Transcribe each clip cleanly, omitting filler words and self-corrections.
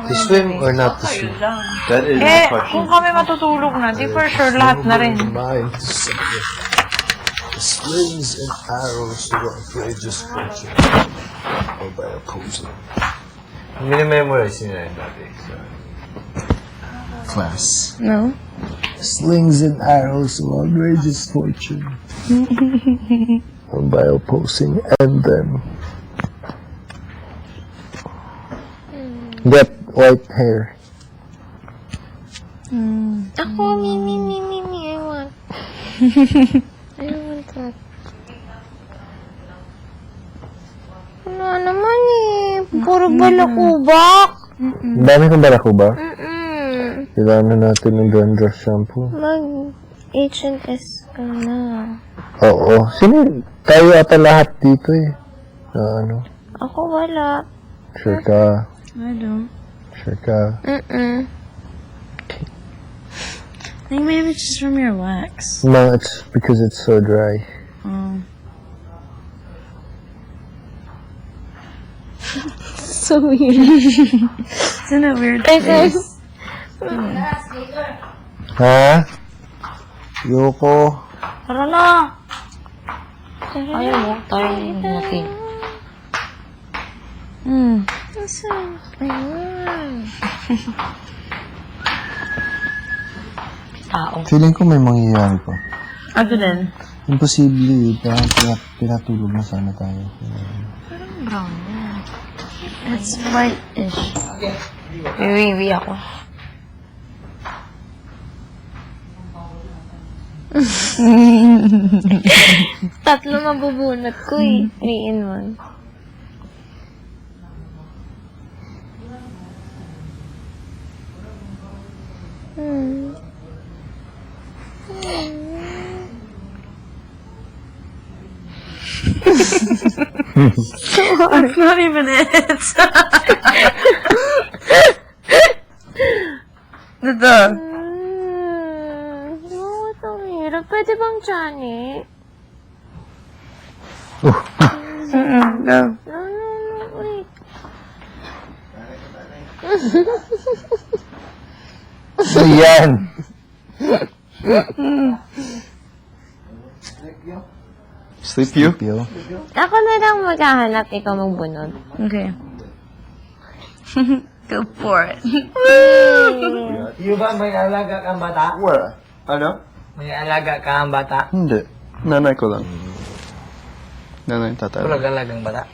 To swim or not to swim? That is the question. Kung kami matutulog na, di for sure lahat na rin. Mind to suffer. The slings and arrows of outrageous fortune. Or by opposing. Minimemorize niyo na yun dati. Class. No? Slings and arrows of outrageous fortune. Or by opposing and them. Get white hair. Ako, me, I want. I want that. Wala naman eh. Puro balakubak. Dami kong balakuba. Mm-mm. Kailangan natin ng dandruff shampoo. Mag H&S ka na. Oo. Sino? Tayo ata lahat dito eh. Na ano? Ako wala. Sure ka. I don't. Sure ka. Mm-mm. I think maybe it's just from your wax. No, it's because it's so dry. Oh. So weird. Isn't it weird? Face. Ha? Yoko. Tara na! Ayaw mo, tayo natin. Asan? Ayun. Tao. Feeling ko may mangyayari pa. Ako din. Imposible eh. Pinatulog na sana tayo. Brown. It's white-ish. Wiwi ako. Tatlo mabubunot ko eh. 3 in 1. That's not even it. Dito. Ito hirap. Pwede bang Johnny? Go. No, wait. Ayan! Sleep you? Yo. Ako na lang maghahanap, ikaw magbunod. Okay. Go for it. Yung ba may alaga kang bata? Where? Ano? May alaga kang bata? Hindi. Nanay ko lang. Nanay, tatay. Wala alagang bata?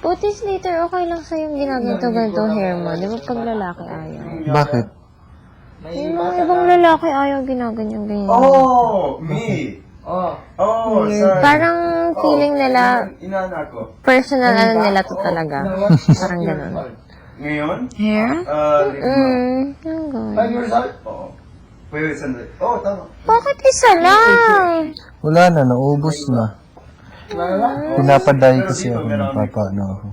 Putis later, okay lang sa'yo yung ginaganto-ganto hair mo. Di ba pag lalaki ayaw? Bakit? Yung mga ibang lalaki ayaw ginaganyan-ganyan. Oh, me. Oh. Oh, Weird. Parang feeling nila, Inaanak ko. personal ano nila to talaga. Parang ganun. Ngayon? Here? Hanggang. 5 years old? Oo. Wait, sandali. Oh, tama. Bakit isa lang? Wala na, naubos na. Pinapaday kasi ako ng papa, ano ako.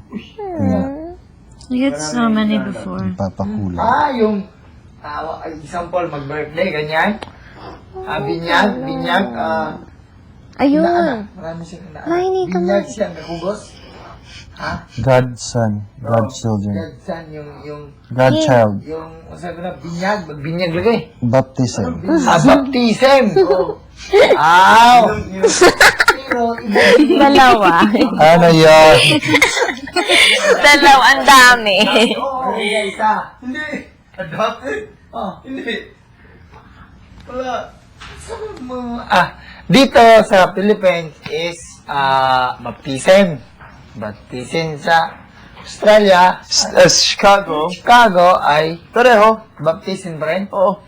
You get so many before. Papakula. Yung example, mag-birthday, ganyan. Binyag, Ayun. marami siyang Mahinig ka binyag mo. siyang nakugos. Godson. Godchildren. Dadsan yung, Godchild. sabi na, binyag lagay. Baptism. Baptism! Pero, Dalawa. Ano yun? Dalawa, ang dami. isa. Hindi. Adopted? Hindi. Wala. Dito sa Philippines is baptism. Baptism sa Australia, Chicago. Chicago ay Pareho. baptism pa rin. Oo.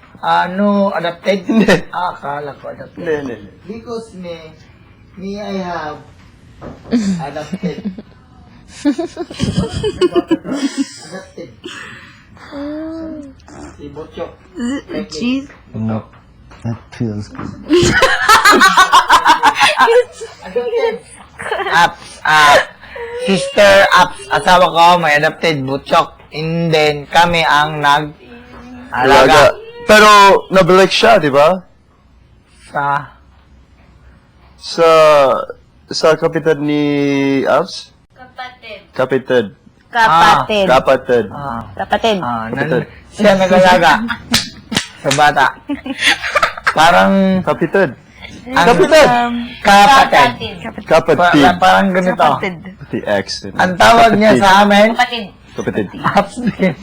Adopted? Hindi. Akala ko adopted. Hindi. Because me I have adopted. Adopted. Si Botchok. Cheese? No. That feels good. Adopted. Sister Apps, asawa ko, may adopted Butchok. And then, kami ang nag-alaga Pero, nabalik siya, di ba? sa Sa kapitan ni Abs? Kapatid. Kapitid. Kapatid. Kapatid. Kapatid. Kapatid. Siya nag-alaga sa bata. Parang Kapitid. kapatid. Kapatid. Kapatid. Parang ganito. Pati X. Ang tawag niya sa amin, Kapatid. apps din.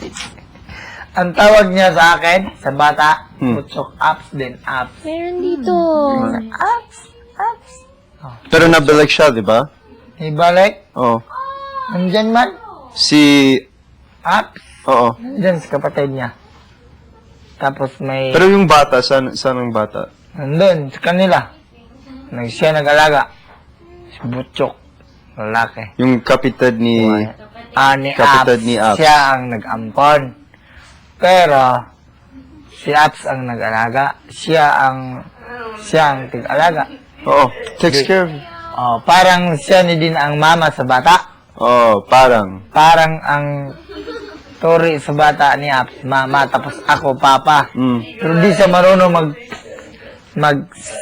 Ang tawag niya sa akin, sa bata, butchok, apps din, apps. Meron dito. Apps. Pero nabalik siya, di ba? Ibalik, Oo. nandyan man, Si... apps. Oo. Nandyan sa kapatid niya. Tapos may, Pero yung bata, saan ang bata? nandun, sa kanila. Siya nag-alaga. Si butchok, lalaki. Yung kapitid ni... Ni Kapatid Apps, ni Apps. siya ang nag-ampon. Pero, si Apps ang nag-alaga. Siya ang tig-alaga. Oo. Takes care of... Oh, parang siya ni din ang mama sa bata. Oo, parang... Parang ang tori sa bata ni Apps, mama, tapos ako, papa. Pero di siya marunong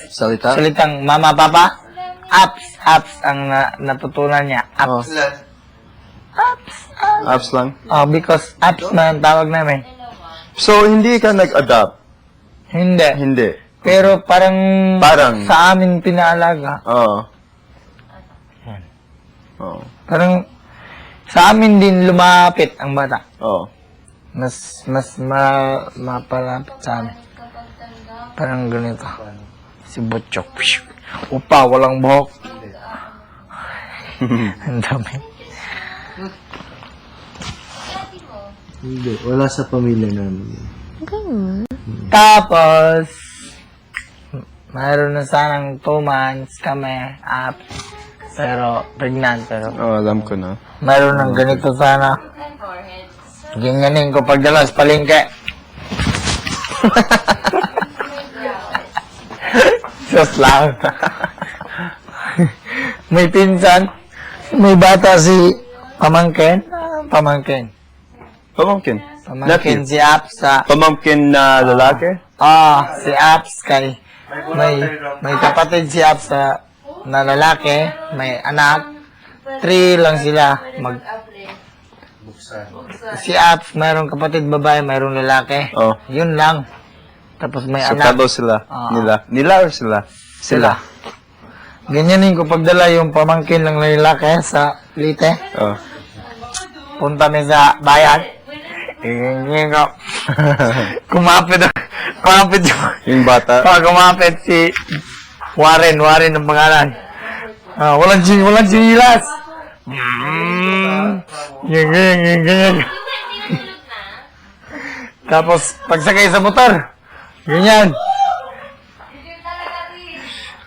Salita? salitang mama, papa. Apps ang natutunan niya. Apps. Apps lang? Oh, because apps man ang tawag namin. So, hindi ka nag-adapt? Hindi. Hindi. Pero parang sa amin pinaalaga. Oo. Oo. Parang sa amin din lumapit ang bata. Oo. Mas mapalapit sa amin. Parang ganito. Si Butchok. Upa, walang buhok. Ang dami. Hindi, wala sa pamilya namin. Tapos, mayroon na sanang 2 months kami up. Pero, pregnant. Pero, Oo, alam ko na. mayroon ng ganito sana. Ganyanin ko pagdala sa palengke. Just lang. May pinsan. May bata si Pamangkin. Pamangkin Nephew. si Apps sa... Pamangkin na lalaki? Si Apps kay... May kapatid si Apps na lalaki. May anak. 3 lang sila. Si Apps, mayroong kapatid babae, mayroong lalaki. Oh. Yun lang. Tapos may So, anak. talo sila. Nila or sila? Sila. Ganyanin ko pagdala yung pamangkin ng lalaki sa Lite. Oo. Punta mi sa bayan. Ganyan ko. Kumapit Yung bata? kumapit si Warren ang pangalan. Walang sinilas. Ganyan. Tapos, pagsakay sa motor, ganyan.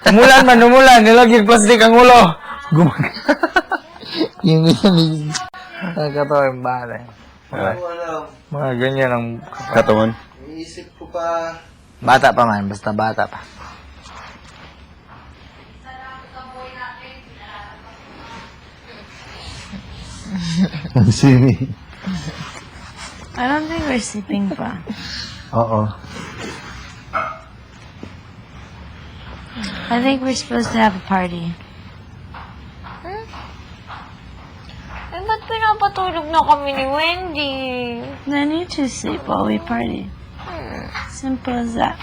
Umulan, nilagyan plastic ang ulo. Yung ganyan. Nagkatawa yung bata. Mga ganyan ang Katawan? Iisip ko pa... bata pa man, basta bata pa. Simi. I don't think we're sleeping pa. Oo. I think we're supposed to have a party. Eh, ba't pinapatulog na kami ni Wendy? Then you two sleep while we party. Simple as that.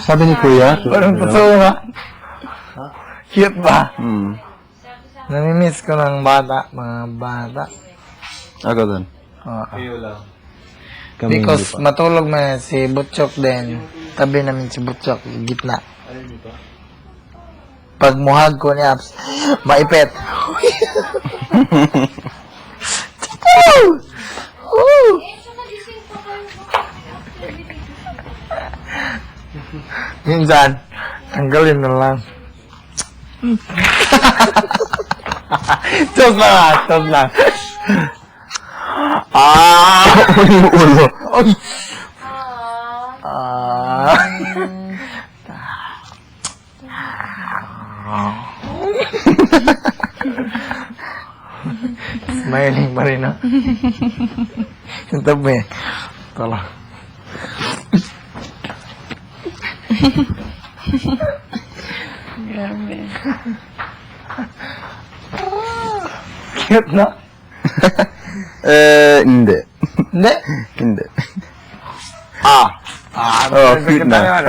Sabi ni Kuya? Parang totoo nga. Cute ba? Namimiss ko ng bata, mga bata. Ako din. Because matulog man si Butchok din. Tabi namin si Butchok, gitna. Pag muhag ko ni Apps, maipit. Minsan, tanggalin na lang. Stop lang. Yung ulo. Smiling pa rin, ha? Yung tabi. Tala. Grabe. Cute, no? Hindi. Hindi? Hindi. Ah. Oh, cute na.